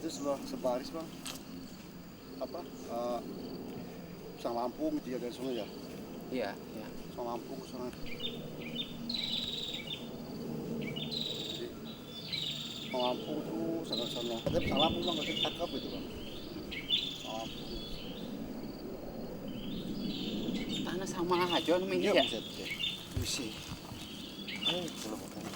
itu sebaris bang. Apa? Sang Lampung gitu ya dari sana ya. Iya, iya. Sang Lampung sana. Jadi Sang Lampung tuh sana. Tapi Sang Lampung bang nggak ditangkap itu bang. Sang Lampung. Tanah sama aja namanya Iya ya. buset ya. Misi. Kalau katanya.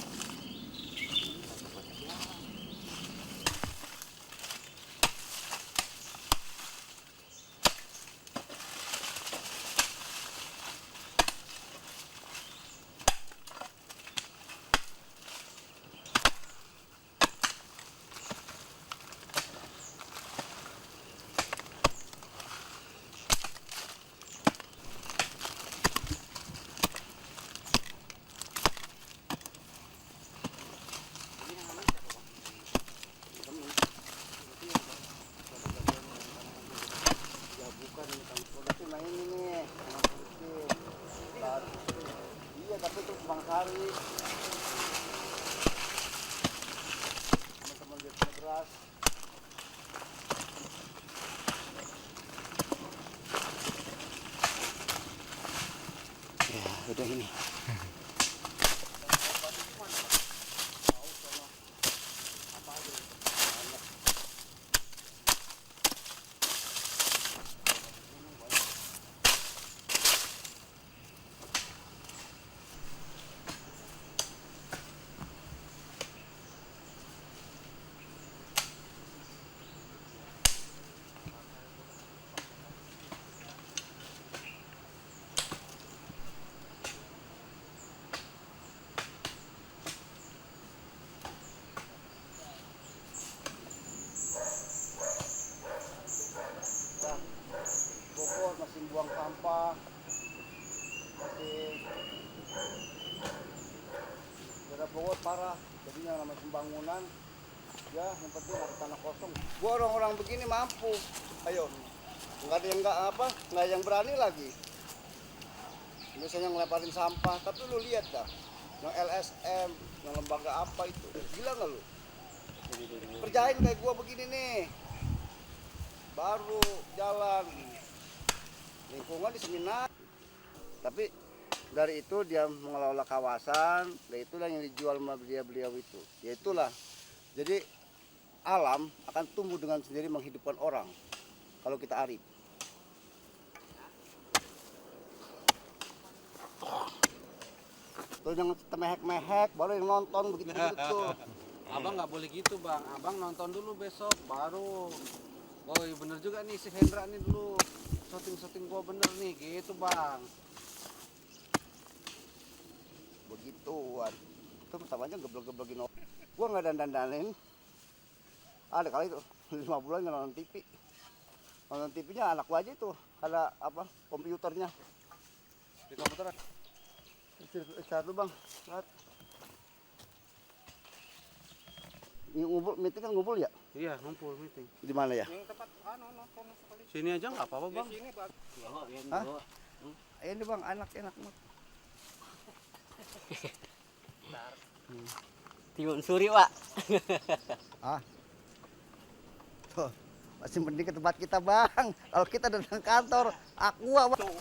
Iya tapi itu Bang Sari teman-teman dia punya beras. Ya, udah ini. Bogor masih buang sampah, masih daerah Bogor parah. Jadinya namanya pembangunan, ya yang penting ada tanah kosong. Gua orang-orang begini mampu, ayo, nggak ada yang nggak yang berani lagi. Biasanya ngeleparin sampah, tapi lu lihat dah, yang LSM, yang lembaga apa itu, gila nggak lu? Kerjain kayak gua begini nih, baru jalan. Lingkungan di seminar, tapi dari itu dia mengelola kawasan, dan itulah yang dijual sama beliau itu. Ya itulah, jadi alam akan tumbuh dengan sendiri menghidupkan orang kalau kita arif. Tuh jangan mehek-mehek, baru yang nonton begitu tuh. Abang nggak boleh gitu bang, abang nonton dulu besok baru. Oh iya bener juga nih si Hendra nih dulu syuting gua bener nih gitu bang. Begituan, itu sama aja geblek-geblekin orang. Gua nggak dandanin, ada kali itu 5 bulan nggak nonton TV. Nonton TV-nya anak gua aja tuh, ada apa komputernya. Di komputer. Istirahat dulu bang, istirahat. Ngumpul, meeting kan ngumpul ya? Iya ngumpul meeting. Di mana ya? Yang tempat nonton sekali. Sini aja nggak apa-apa bang. Sini bang. Hah? Ini bang, enak. Timun suri, Pak. Ah, tuh masih mending ke tempat kita bang. Kalau kita datang kantor, aqua bang.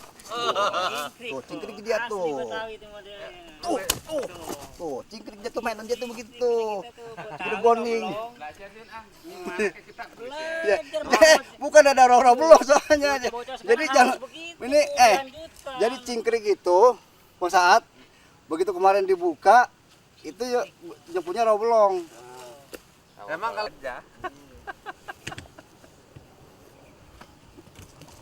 Tuh, cingkrik dia tuh. Tuh, cingkrik dia tuh mainan dia tuh begitu. Udah boning. Ya, bukan ada roh-roh belum soalnya. Jadi jangan ini jadi cingkrik itu saat begitu kemarin dibuka itu ya yang punya roh belum. Emang kalau aja.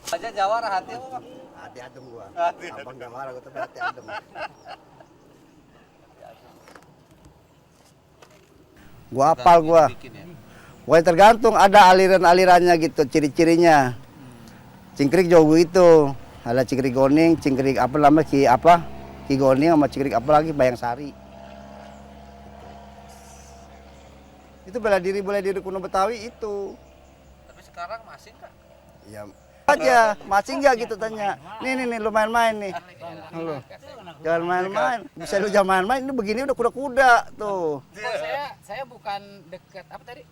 Aja jawara hati apa bang? Hati adem gua. Abang enggak marah gua tapi hati adem. Gua hafal gua. Gua tergantung ada aliran-alirannya gitu, ciri-cirinya. Cingkrik jauh itu. Ada cingkrik goning, cingkrik apa namanya Ki goning sama cingkrik apa lagi Bayang Sari. Itu bela diri kuno Betawi itu. Tapi sekarang masih nggak? Ya aja, masih nggak gitu tanya. Nih lu main-main nih. Lu. Jangan main-main. Bisa lu jangan main-main, ini begini udah kuda-kuda tuh. Saya bukan dekat apa tadi?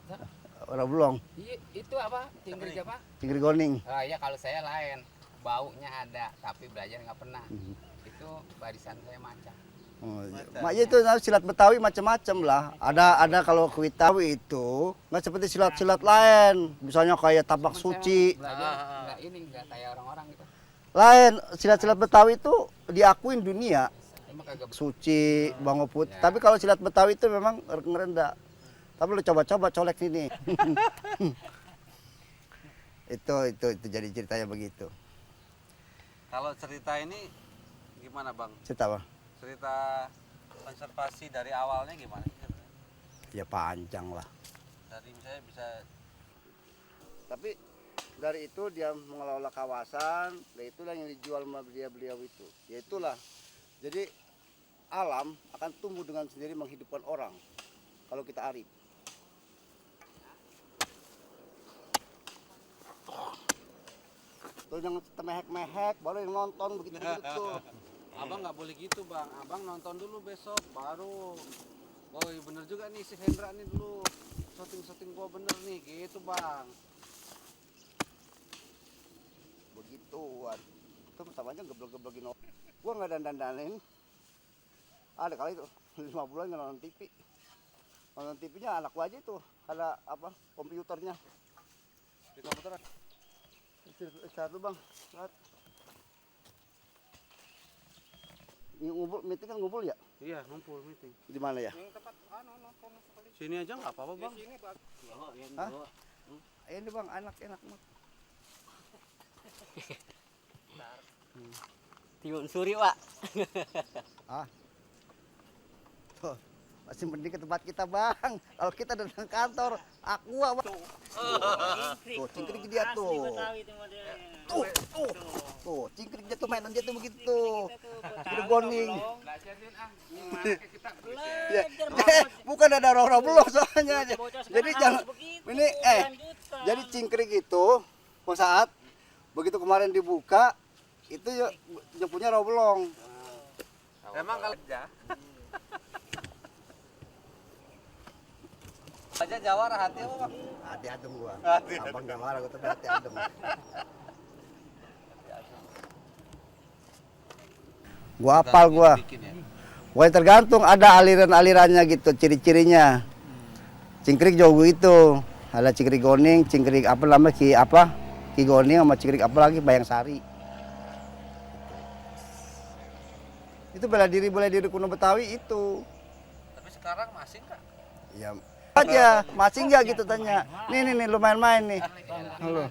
Orang belum. Iya, itu apa? Cingkrik apa? Cingkrik goning. Oh iya, kalau saya lain. Baunya ada, tapi belajar nggak pernah. Itu barisan saya maca. Oh, iya. Maknya itu silat Betawi macam-macam lah. Ada kalau ke Betawi itu nggak seperti silat-silat lain. Misalnya kayak tapak Cuman suci. saya belajar nggak kayak orang-orang gitu. Lain silat-silat Betawi itu diakuin dunia. Emang kagak Suci, Bango Putih. Tapi kalau silat Betawi itu memang ngerendah. Tapi lu coba-coba colek sini. itu jadi ceritanya begitu. Kalau cerita ini gimana bang? Cerita apa? Cerita konservasi dari awalnya gimana? Ya panjang lah. Dari misalnya bisa Tapi dari itu dia mengelola kawasan, dan itulah yang dijual sama beliau itu. Ya itulah. Jadi alam akan tumbuh dengan sendiri menghidupkan orang kalau kita arif. Tuh jangan temehek-mehek, baru yang nonton begitu tuh. abang nggak boleh gitu bang. Abang nonton dulu besok baru. Oh iya bener juga nih si Hendra nih dulu syuting gua bener nih gitu bang. Begituan. Itu sama aja geblek-geblekin orang. Gua nggak dandanin. Ada kali itu 5 bulan nggak nonton TV. Nonton TV-nya anak gua aja tuh. Ada apa? Komputernya. Di komputer Satu bang. Lihat. Ini ngumpul, meeting kan ngumpul ya? iya ngumpul meeting. Di mana ya? Sini aja nggak apa-apa bang. Hah? Ini bang, enak-enak bang. Timun suri, Pak. Ah. Tuh, masih mending ke tempat kita bang. Kalau kita datang kantor, aqua bang. Tuh, cingkrik dia tuh. Tuh, cingkrik dia tuh mainan dia tuh begitu. Udah goning. Ya, bukan ada orang-orang belum soalnya. Jadi jangan ini jadi cingkrik itu saat begitu kemarin dibuka itu ya punya roblong. Emang kalau aja jawara hati apa bang? Hati adem gua. Abang gak marah gua tapi hati adem. Gua hafal gua. Gua tergantung ada aliran-alirannya gitu, ciri-cirinya. Cingkrik jauh itu. Ada cingkrik goning, cingkrik apa namanya Ki goning sama cingkrik apa lagi Bayang Sari. Itu bela diri kuno Betawi itu. Tapi sekarang masih nggak? Ya aja, masih enggak gitu tanya. Nih lu main-main nih. Lu.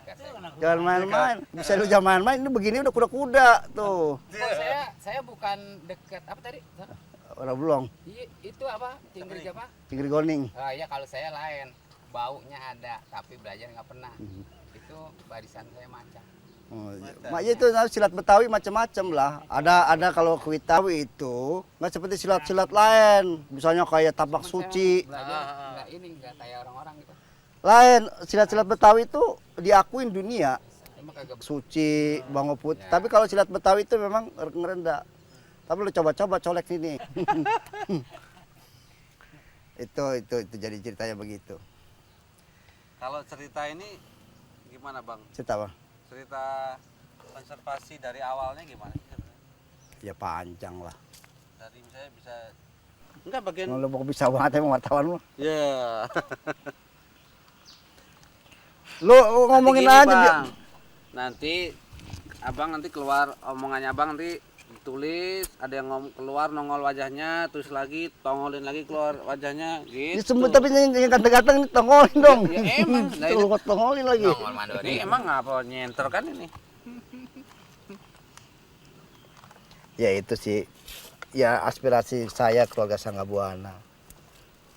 Jangan main-main. Bisa lu jangan main-main, ini begini udah kuda-kuda tuh. Oh, saya bukan dekat apa tadi? Orang belum. Iya, itu apa? Cingkrik apa? Cingkrik goning. Oh iya, kalau saya lain. Baunya ada, tapi belajar nggak pernah. Itu barisan saya maca. Oh, iya. Maknya itu silat Betawi macam-macam lah. Ada kalau ke Betawi itu nggak seperti silat-silat lain. Misalnya kayak tapak Cuman suci. saya belajar nggak kayak orang-orang gitu. Lain silat-silat Betawi itu diakuin dunia. Emang kagak Suci, Bango Putih. Tapi kalau silat Betawi itu memang ngerendah. Tapi lu coba-coba colek sini. itu jadi ceritanya begitu. Kalau cerita ini gimana bang? Cerita apa? Cerita konservasi dari awalnya gimana? Ya panjang lah. Dari misalnya bisa enggak bagian Lu mau bisa banget emang wartawan lu. ya. Lu ngomongin Nanti gini, aja. Bang. Nanti abang nanti keluar omongannya abang nanti ditulis, ada yang keluar nongol wajahnya, terus lagi tongolin lagi keluar wajahnya Ya gitu. semua tapi yang ganteng-ganteng ini tongolin dong. Ya emang, nah Tuh, itu. tongolin lagi. nongol mandori. Ini emang apa nyenter kan ini? Ya itu sih. Ya aspirasi saya keluarga Sangga Buana.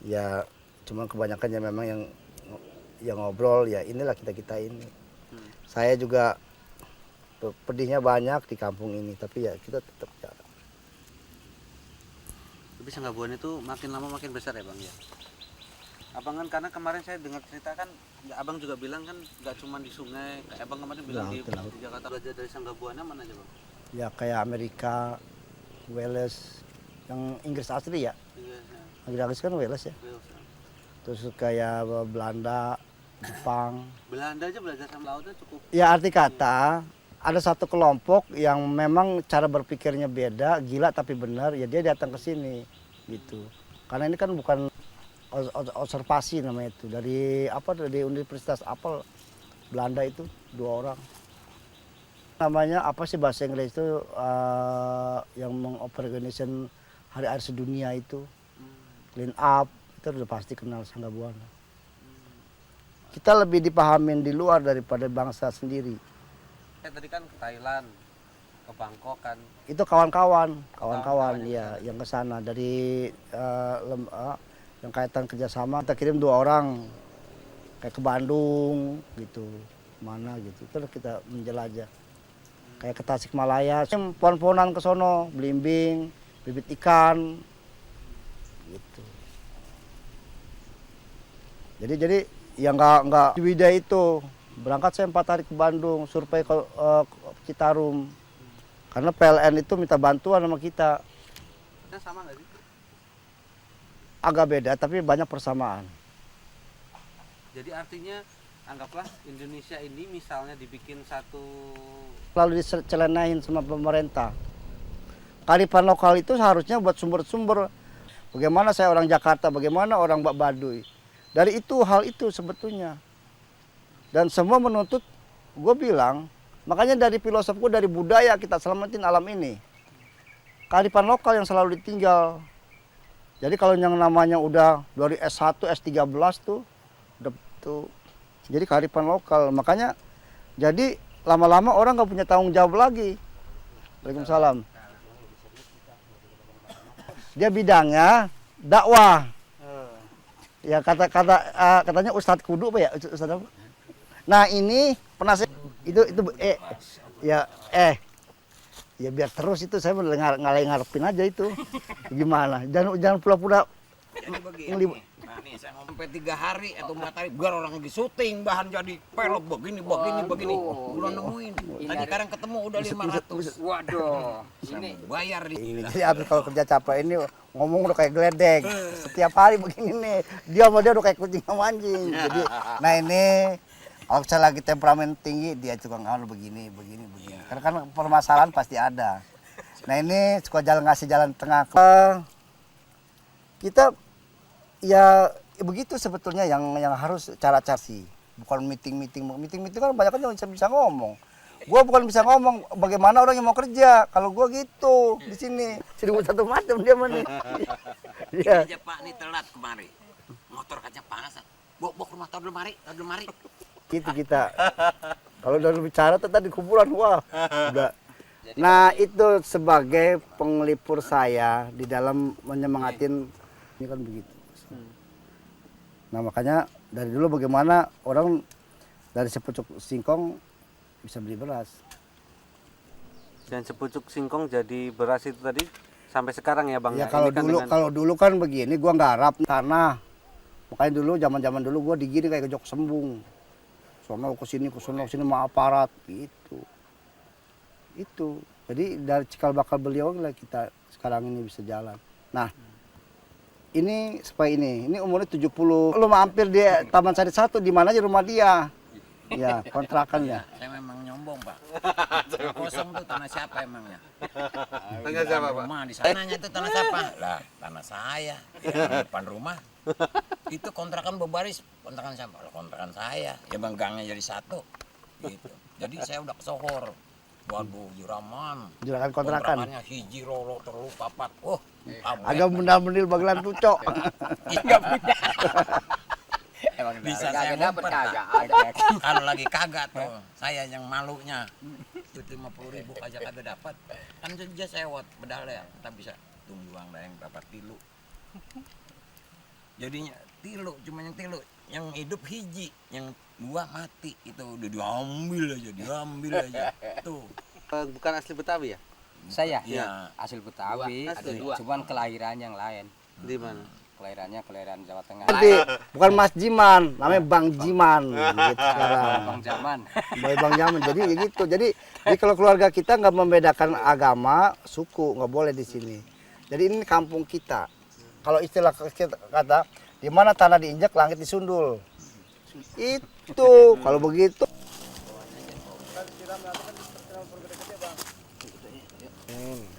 Ya cuma kebanyakan ya memang yang ngobrol ya inilah kita ini. Saya juga pedihnya banyak di kampung ini tapi ya kita tetap ya. Tapi Sanggabuan itu makin lama makin besar ya bang ya. Abang kan karena kemarin saya dengar cerita kan, ya, abang juga bilang kan nggak cuma di sungai, kayak abang kemarin bilang di Jakarta. Belajar dari Sanggabuana mana aja bang? Ya kayak Amerika, Wales, yang Inggris asli ya. Iya, Inggris kan Wales ya. Wales, ya. Terus kayak Belanda, Jepang. Belanda aja belajar sama lautnya cukup. Ya arti kata, ada satu kelompok yang memang cara berpikirnya beda, gila tapi benar, ya dia datang ke sini gitu. Karena ini kan bukan observasi namanya itu, dari Universitas Apel Belanda itu 2 orang. Namanya apa sih bahasa Inggris itu yang mengorganisasi Hari Air Sedunia itu, Clean Up, itu udah pasti kenal Sangga Buana. Kita lebih dipahamin di luar daripada bangsa sendiri. Tadi kan ke Thailand, ke Bangkok kan. Itu kawan-kawan ya. ya yang ke sana dari yang kaitan kerjasama. Kita kirim 2 orang kayak ke Bandung gitu, mana gitu. Terus kita menjelajah. Kayak ke Tasikmalaya, pohon-pohonan ke sono, belimbing, bibit ikan, gitu. Jadi ya nggak Ciwidey itu berangkat saya 4 hari ke Bandung, survei ke Citarum, karena PLN itu minta bantuan sama kita. Kita sama nggak sih? Agak beda, tapi banyak persamaan. Jadi artinya anggaplah Indonesia ini misalnya dibikin satu, Lalu dicelenain sama pemerintah. Kearifan lokal itu seharusnya buat sumber-sumber. Bagaimana saya orang Jakarta, bagaimana orang Baduy. Dari itu, hal itu sebetulnya. Dan semua menuntut, gue bilang, makanya dari filosof gue, dari budaya kita selamatin alam ini. Kearifan lokal yang selalu ditinggal. Jadi kalau yang namanya udah dari S1, S13 tuh, udah tuh. Jadi kearifan lokal, makanya jadi lama-lama orang nggak punya tanggung jawab lagi. Waalaikumsalam. Dia bidangnya dakwah. Ya katanya Ustadz Kudu apa ya? Ustadz apa? Nah ini penasihat ya biar terus itu saya ngarepin aja itu. Gimana? Jangan pura-pura. Jadi begini, nah nih saya ngomong sampai 3 hari atau 4 hari, biar orang lagi syuting, bahan jadi pelok begini, udah nemuin. Tadi sekarang ketemu udah 500. Waduh, Ini bayar di. Ini jadi abis kalau kerja capek ini ngomong udah kayak geledek. Setiap hari begini nih, dia udah kayak kucing sama anjing. Jadi, nah ini kalau saya lagi temperamen tinggi, dia juga ngawal begini. Karena kan permasalahan pasti ada. Nah ini suka ngasih jalan tengah. Kita ya begitu sebetulnya yang harus cara sih, bukan meeting kan banyak kan yang bisa ngomong. Gua bukan bisa ngomong bagaimana orang yang mau kerja, kalau gua gitu di sini satu macam dia mana. Ini aja Pak nih telat kemari, motor kaca panas, bawa ke rumah taruh lemari. Gitu kita. Kalau udah bicara tadi kuburan wah udah. Nah itu sebagai penglipur saya di dalam menyemangatin ini kan begitu. Nah makanya dari dulu bagaimana orang dari sepucuk singkong bisa beli beras. dan sepucuk singkong jadi beras itu tadi sampai sekarang ya Bang? Ya Ini kalau dulu kan begini, gua nggarap tanah. Makanya dulu zaman dulu gua digini kayak gejok sembung. Sono ke sini sama aparat gitu. Itu. Jadi dari cikal bakal beliau lah kita sekarang ini bisa jalan. Nah, ini supaya ini umurnya 70. Lu mampir di Taman Sari 1 di mana aja rumah dia. Ya, kontrakannya. Saya memang nyombong, Pak. Kosong tuh tanah siapa emangnya? Tanah siapa, Pak? Rumah di sananya itu tanah siapa? Lah, tanah saya. Di depan rumah. Itu kontrakan berbaris, kontrakan siapa? Lah, kontrakan saya. Ya Bang gangnya jadi satu. Gitu. Jadi saya udah kesohor. Waduh, juraman. Juragan kontrakan. Kontrakannya hiji rolo terlalu papat. Agak benda-bendil bagelan tucok. Enggak punya. Emang Bisa kagak saya dapet ngumpet, kagak Pak. ada. Kalau lagi kagak tuh, saya yang malunya. Itu 50.000 aja kagak dapat. Kan saja sewot bedal ya, kita bisa tunggu uang yang dapat tilu. Jadinya tilu, cuma yang tilu. Yang hidup hiji, yang dua mati. Itu udah diambil aja. Tuh. Bukan asli Betawi ya? Saya Iya. asli Betawi, Asli. cuman kelahiran yang lain. Di mana? Kelahiran Jawa Tengah. Nanti bukan Mas Jiman, namanya Bang Jiman gitu sekarang. Bang Zaman. Bang Jaman. Jadi gitu. Jadi kalau keluarga kita nggak membedakan agama, suku, nggak boleh di sini. Jadi ini kampung kita. Kalau istilah kita kata, di mana tanah diinjak, langit disundul. Itu kalau begitu.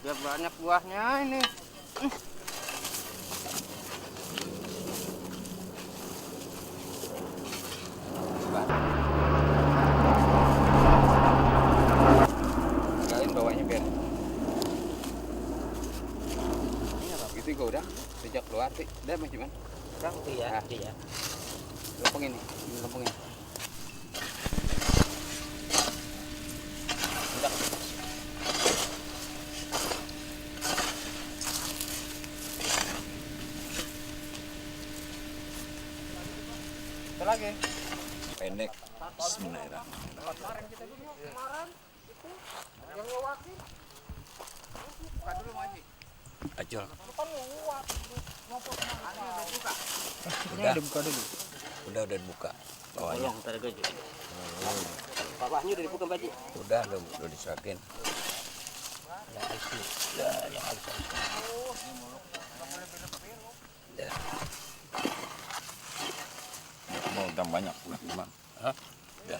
Biar banyak buahnya ini. Tinggalin bawahnya biar. Gitu juga udah. Sejak keluar sih. Udah Mas Cuman. Iya, iya. Lempeng ini. Lempeng ini. Lagi. Pendek. Bismillahirrahmanirrahim. Buka dulu Mas Haji. Acul. Udah dibuka dulu. Udah dibuka. Bawahnya. Bawahnya udah dibuka Pak Haji. Udah diserakin. Ya. Mau tambah banyak pula, Bang. Hah? Ya.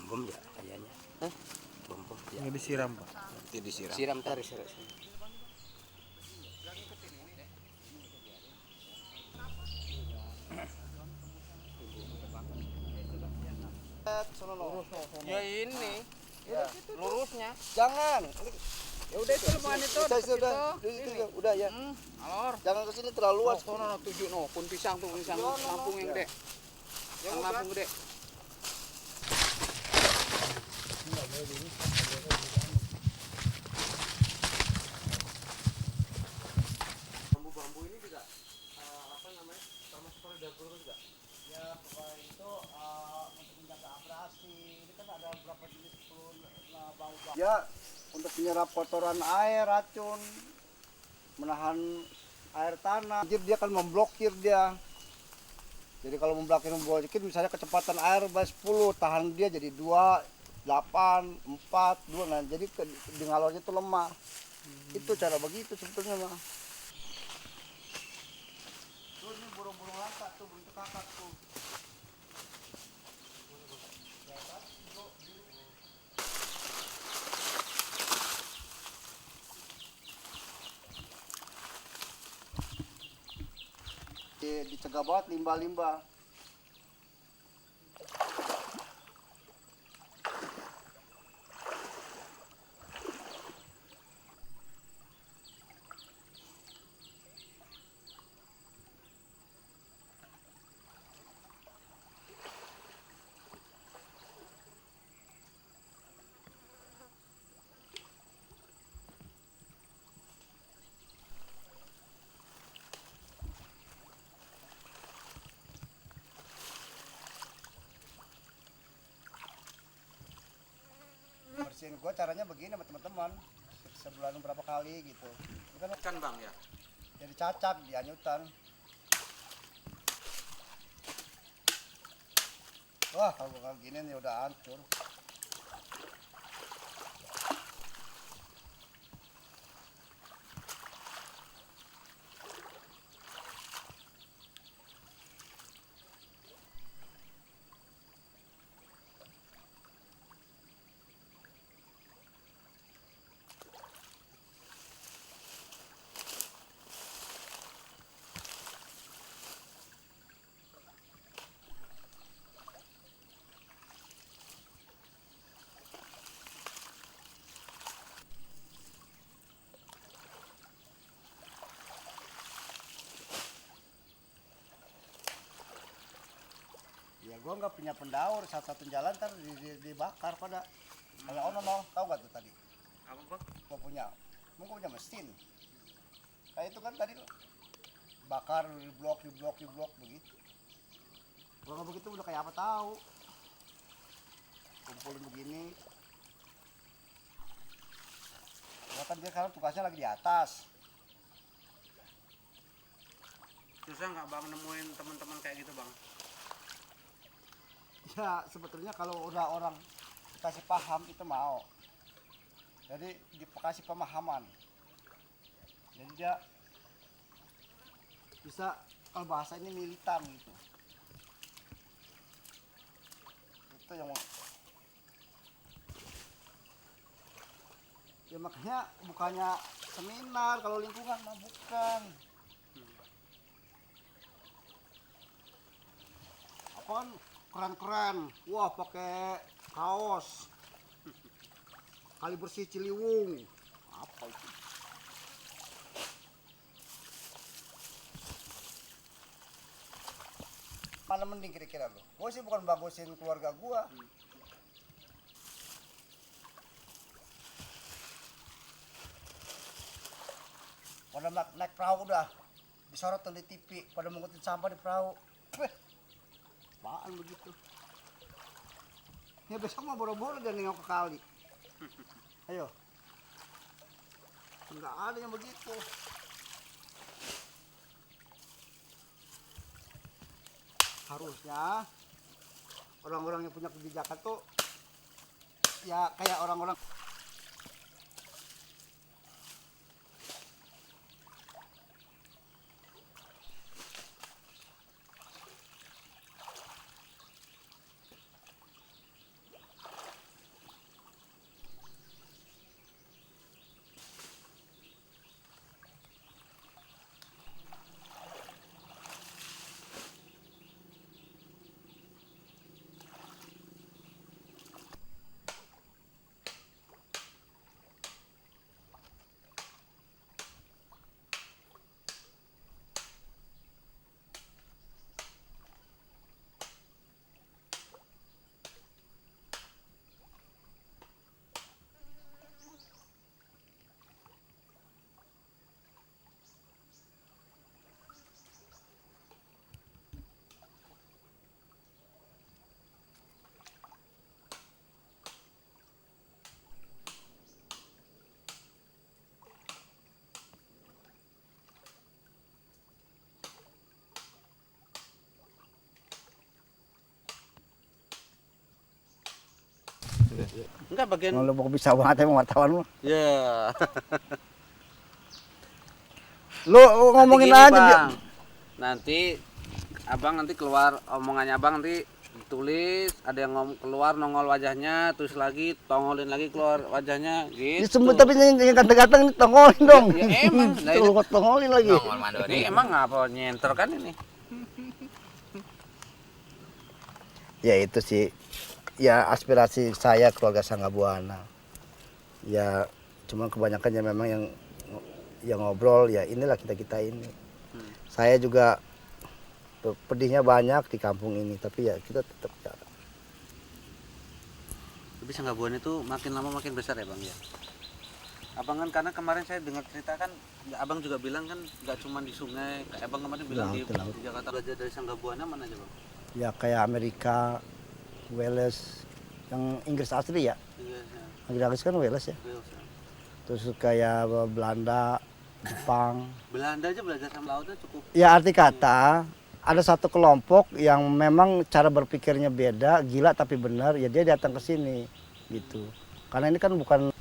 Bom ya kayaknya. Bom ya. Ini disiram, Pak. Nanti disiram. Siram tadi siram. Ya ini. Lurusnya. Jangan. Ya udah itu lemongan itu. Udah ya. Alor. Jangan ke sini terlalu luas. Sono tujuh no, pun pisang tuh pisang Lampung yang gede. Yang Lampung gede. Bambu-bambu ini juga apa namanya? Termasuk kalau dapur juga. Ya, pokoknya itu untuk menjaga abrasi. Ini kan ada beberapa jenis bau-bau. Ya, untuk menyerap kotoran air, racun, menahan air tanah. Dia akan memblokir dia. Jadi kalau memblokir misalnya kecepatan air 10, tahan dia jadi 2, 8, 4, 2. Nah, jadi di ngalornya itu lemah. Itu cara begitu sebetulnya mah. Tuh ini burung-burung langka tuh, bentuk kakak tuh. Dicegah banget limbah-limbah. Bersihin gua caranya begini sama teman-teman. Sebulan berapa kali gitu. Itu kan Bang ya. jadi cacak di anyutan. Wah, kalau kayak gini nih udah hancur. Ya gua nggak punya pendaur, satu-satu jalan ntar dibakar pada. Kalau ono mau tahu nggak tuh tadi? Apa, Bang? Gua punya mesin. Kayak itu kan tadi bakar di blok begitu. Kalau nggak begitu udah kayak apa tahu. Kumpulin begini. Ya kan dia sekarang tugasnya lagi di atas. Susah nggak Bang nemuin teman-teman kayak gitu, Bang? Ya sebetulnya kalau udah orang dikasih paham itu mau. Jadi dikasih pemahaman. Jadi dia bisa, kalau bahasa ini militan gitu. Itu yang ya makanya bukannya seminar kalau lingkungan mah bukan. Apaan keren-keren, wah pakai kaos kali bersih Ciliwung, apa itu? Mana mending kira-kira lo? Gue sih bukan bagusin keluarga gua. Pada naik perahu udah disorot tuh di TV, pada mengutin sampah di perahu. Apaan begitu? Ya besok mah boro-boro dia nengok ke kali. Ayo. Enggak ada yang begitu. Harusnya orang-orang yang punya kebijakan tuh ya kayak orang-orang. Enggak bagian. Lu mau bisa banget emang wartawan lu. Ya. Lu ngomongin Nanti gini, aja. Bang. Nanti abang nanti keluar omongannya abang nanti ditulis, ada yang keluar nongol wajahnya, terus lagi tongolin lagi keluar wajahnya gitu. Disebut tapi yang ganteng-ganteng ini tongolin dong. Ya emang, lah Lu itu kok tongolin lagi. Nongol mandori. emang apa nyenter kan ini? Ya itu sih. Ya aspirasi saya keluarga Sangga Buana. Ya cuma kebanyakannya memang yang ngobrol ya inilah kita ini. Saya juga pedihnya banyak di kampung ini tapi ya kita tetap ya. Tapi Sanggabuan itu makin lama makin besar ya bang ya. Abang kan karena kemarin saya dengar cerita kan, abang juga bilang kan nggak cuma di sungai, kayak abang kemarin bilang di Jakarta. Belajar dari Sanggabuana mana aja bang? Ya kayak Amerika, Wales, yang Inggris asli ya. Iya, Inggris kan Wales ya. ya. Terus kayak Belanda, Jepang. Belanda aja belajar sama lautnya cukup. Ya arti kata ada satu kelompok yang memang cara berpikirnya beda, gila tapi benar, ya dia datang ke sini gitu. Karena ini kan bukan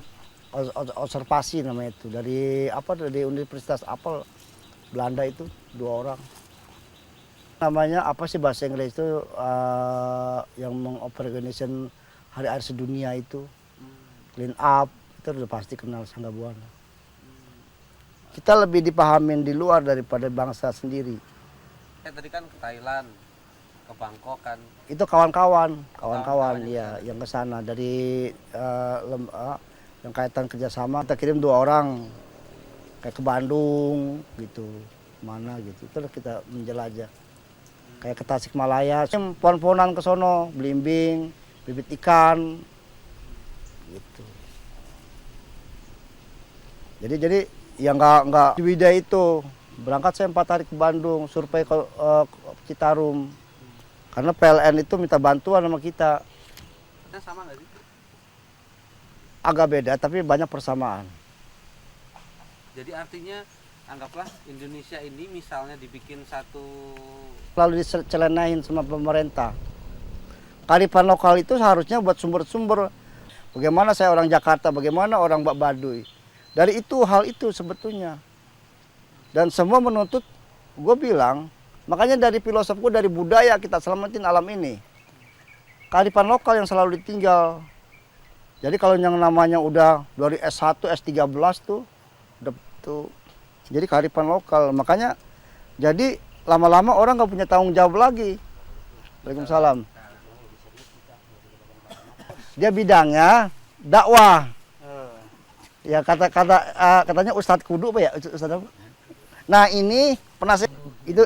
observasi namanya itu dari Universitas Apel Belanda itu 2 orang. Namanya apa sih bahasa Inggris itu yang mengorganisasi Hari Air Sedunia itu, clean up itu udah pasti kenal Sanggabuana. Kita lebih dipahamin di luar daripada bangsa sendiri. Tadi kan ke Thailand, ke Bangkok kan. Itu kawan-kawan ya yang ke sana dari yang kaitan kerjasama kita kirim 2 orang kayak ke Bandung gitu, mana gitu. Terus kita menjelajah. Kayak ke Tasikmalaya, pohon-pohonan ke sono, belimbing, bibit ikan, gitu. Jadi yang nggak Ciwidey itu berangkat saya 4 hari ke Bandung, survei ke Citarum, karena PLN itu minta bantuan sama kita. Kita sama nggak sih? Agak beda, tapi banyak persamaan. Jadi artinya anggaplah Indonesia ini misalnya dibikin satu Lalu dicelenain sama pemerintah. Kearifan lokal itu seharusnya buat sumber-sumber. Bagaimana saya orang Jakarta, bagaimana orang Baduy. Dari itu hal itu sebetulnya. Dan semua menuntut, gue bilang, makanya dari filosof gue, dari budaya kita selamatin alam ini. Kearifan lokal yang selalu ditinggal. Jadi kalau yang namanya udah dari S1, S13 tuh, udah tuh. Jadi kearifan lokal. Makanya jadi lama-lama orang nggak punya tanggung jawab lagi. Waalaikumsalam. Dia bidangnya dakwah. Ya katanya Ustadz Kudu apa ya? Ustadz apa? Nah ini penasehat itu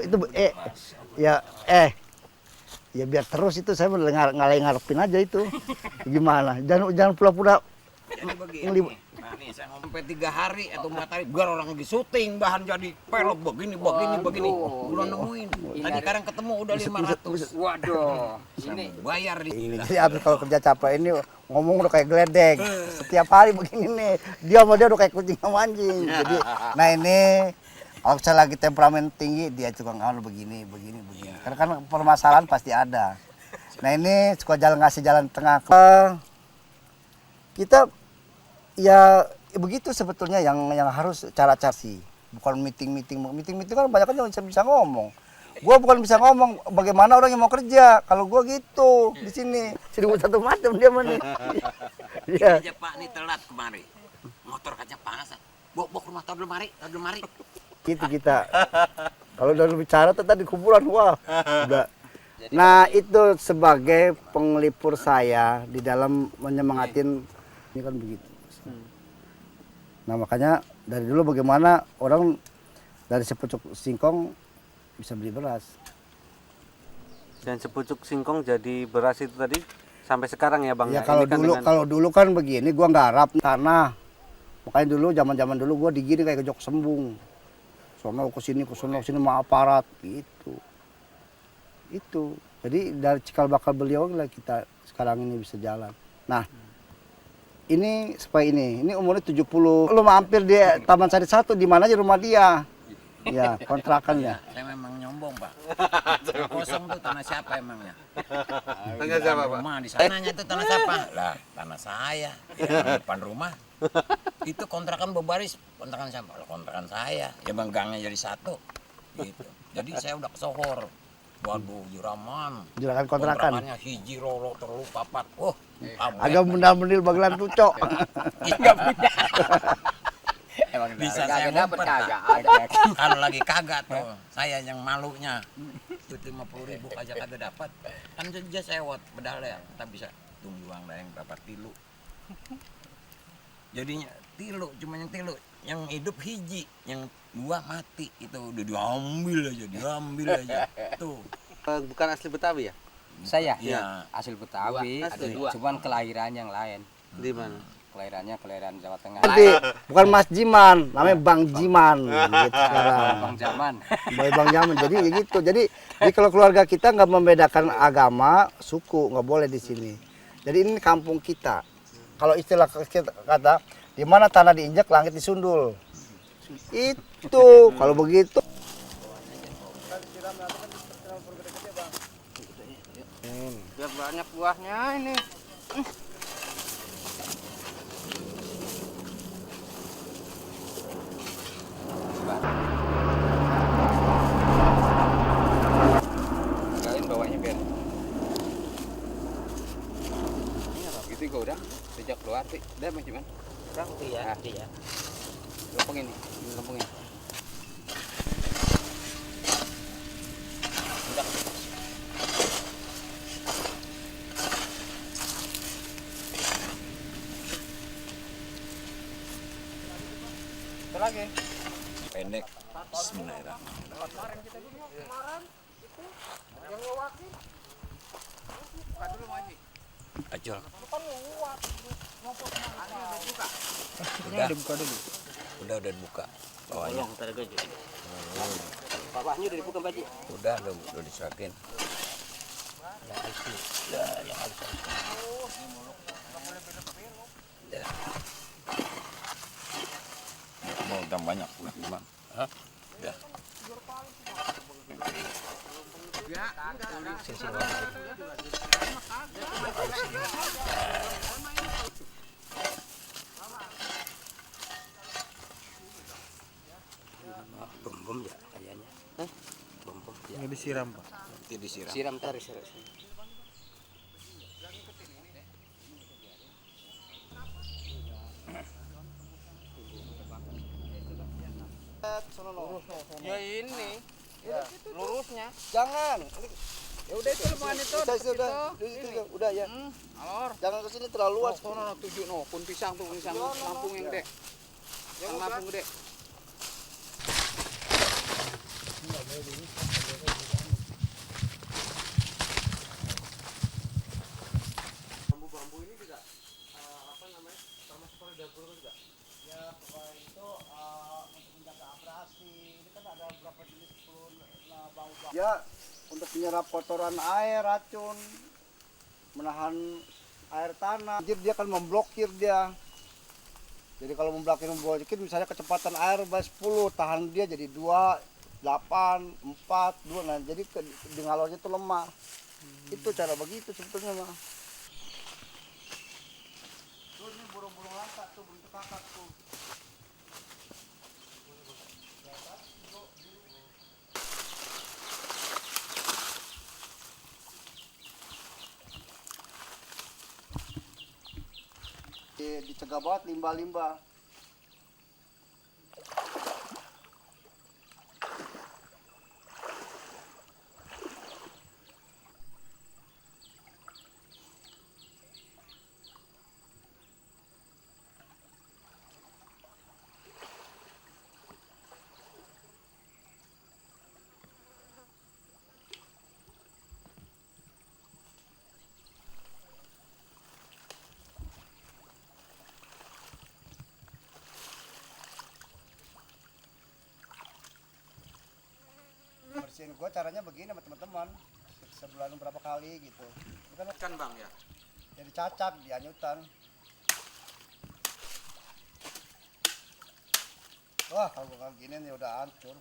ya biar terus itu saya ngarepin aja itu. Gimana? Jangan pura-pura. Jadi begini, nah nih saya sampai 3 hari atau 4 hari biar orang lagi syuting bahan jadi pelok begini. Belum nemuin. Tadi sekarang ketemu udah 500. Waduh, ini Bayar di Ini jadi habis kalau kerja capek ini ngomong udah kayak geledek. Setiap hari begini nih. Dia sama dia udah kayak kucing sama anjing. Jadi nah ini kalau saya lagi temperamen tinggi dia tukang begini. Karena kan permasalahan pasti ada. Nah ini suka ngasih jalan tengah. Kita ya begitu sebetulnya yang harus cara-cara sih. Bukan meeting kan banyak kan yang bisa ngomong. Gua bukan bisa ngomong bagaimana orang yang mau kerja. Kalau gua gitu di sini 1.001 macam dia mana. Iya. aja Pak nih telat kemari. Motor kaca panas. Bawa ke rumah taruh lemari. Gitu kita. Kalau udah bicara tadi kuburan wah. Udah. Nah, itu sebagai penglipur saya di dalam menyemangatin ini kan begitu. Nah, makanya dari dulu bagaimana orang dari sepucuk singkong bisa beli beras. Dan sepucuk singkong jadi beras itu tadi sampai sekarang ya Bang? Ya Ini dulu kan begini gua nggarap tanah. Makanya dulu zaman dulu gua digini kayak kejok sembung. Sono ke sini sama aparat gitu. Itu. Jadi dari cikal bakal beliau lah kita sekarang ini bisa jalan. Nah, ini supaya ini umurnya 70. Lu mampir di Taman Sari 1 di mana aja rumah dia. Ya, kontrakannya. Saya memang nyombong Pak. Kosong tuh tanah siapa emangnya? Tanah siapa Pak? Rumah di sananya itu tanah siapa? Lah, tanah saya. Di depan rumah. Itu kontrakan berbaris, kontrakan siapa? Lah, kontrakan saya. Ya bang gangnya jadi satu. Gitu. Jadi saya udah kesohor. Waduh, juraman. Juragan kontrakan. Kontrakannya hiji rolo terlalu papat. Oh, Agak mendal-mendil bagelan tucok. emang bisa kagak saya dapet ngumpet, kagak Pak. ada. Kalau lagi kagak tuh, saya yang malunya. Itu 50.000 aja kagak dapat. Kan saja sewot bedal ya, kita bisa tunggu uang yang berapa tilu. Jadinya tilu, cuma yang tilu. Yang hidup hiji, yang 2 mati. Itu udah diambil aja. Tuh. Bukan asli Betawi ya? Saya Iya. asli Betawi, Dua. ada Asli. 2. Cuman kelahiran yang lain. Di mana? Kelahiran Jawa Tengah. Nanti bukan Mas Jiman, namanya Bang Jiman gitu sekarang. Bang Zaman. Bang Jaman. Jadi ya gitu. Jadi kalau keluarga kita nggak membedakan agama, suku, nggak boleh di sini. Jadi ini kampung kita. Kalau istilah kata di mana tanah diinjak, langit disundul. Itu kalau begitu. Biar banyak buahnya ini. Kalian bawahnya biar. Gitu juga udah sejak keluar sih. Udah macam mana? Iya. Lempengin nih, lempengin. Udah. Lagi. Pendek. Bismillahirrahmanirrahim. Acol. Udah dibuka dulu. Udah dibuka. Bawahnya. Bawahnya udah dibuka Pak Ji. Udah disuapin. Mau tambah banyak, Bang. Hah? Ya. Bom ya kayaknya. Bom ya. Nggak disiram Pak. Nanti disiram. Siram tarik siram. Sono no. Ya ini. Ya. Lurusnya. Jangan. Ya udah itu lemongan itu. Udah ya. Alor. Jangan kesini terlalu luas. Sono 7 no, pun pisang tuh pisang Lampung yang gede. Yang Lampung gede. Bambu-bambu ini juga apa namanya? Termasuk dapur juga. Ya, pokoknya itu untuk menjaga abrasi. Ini kan ada beberapa jenis bambu. Ya, untuk menyerap kotoran air, racun, menahan air tanah. Dia akan memblokir dia. Jadi kalau memblokir misalnya kecepatan air 10, tahan dia jadi 2, 8, 4, 2. Nah, jadi di ngalornya itu lemah. Itu cara begitu sebetulnya mah. Tuh ini burung-burung langka tuh, burung kakak tuh. Dicegah banget limbah-limbah. Bersihin gua caranya begini sama teman-teman. Sebulan berapa kali gitu. Ini kan Kan Bang ya. jadi cacat di anyutan. Wah, kalau gua gini nih udah hancur.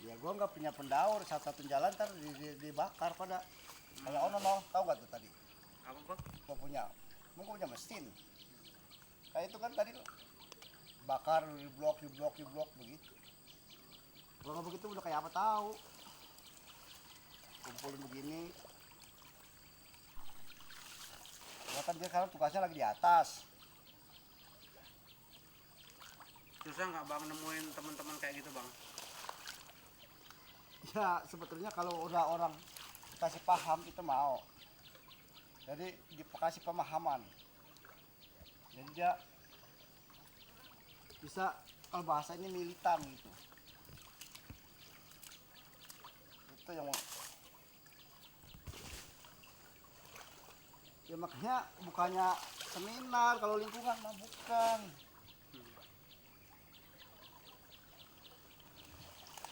Ya gua nggak punya pendaur, satu-satu jalan ntar dibakar pada. Kalau ono mau tahu gak tuh tadi? Apa Bang? Gua punya mesin. Kayak itu kan tadi bakar di blok begitu. Kalau nggak begitu udah kayak apa tahu. Kumpulin begini. Ya kan dia sekarang tugasnya lagi di atas. Susah nggak Bang nemuin teman-teman kayak gitu Bang? Ya sebetulnya kalau udah orang kasih paham itu mau. Jadi dikasih pemahaman. Jadi dia bisa, kalau bahasa ini militan gitu. Itu yang ya makanya bukannya seminar kalau lingkungan mah bukan.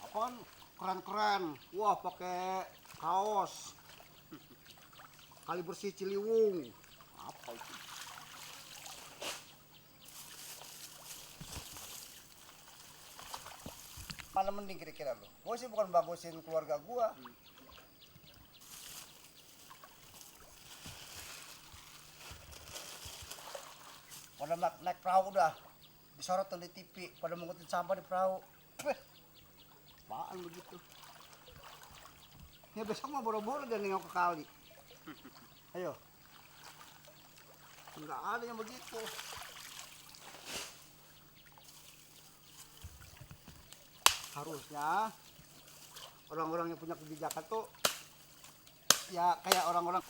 Apaan keren-keren, wah pakai kaos kali bersih Ciliwung, apa itu? Mana mending kira-kira lo? Gue sih bukan bagusin keluarga gua. Pada naik perahu udah disorot tuh di TV, pada mengutin sampah di perahu. Apaan begitu? Ya besok mau boro-boro dan nengok ke kali. Ayo. Enggak ada yang begitu. Harusnya orang-orang yang punya kebijakan tuh ya kayak orang-orang.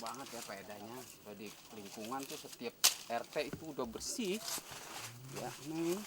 Banget ya faedahnya. Jadi lingkungan tuh setiap RT itu udah bersih. Ya, nih.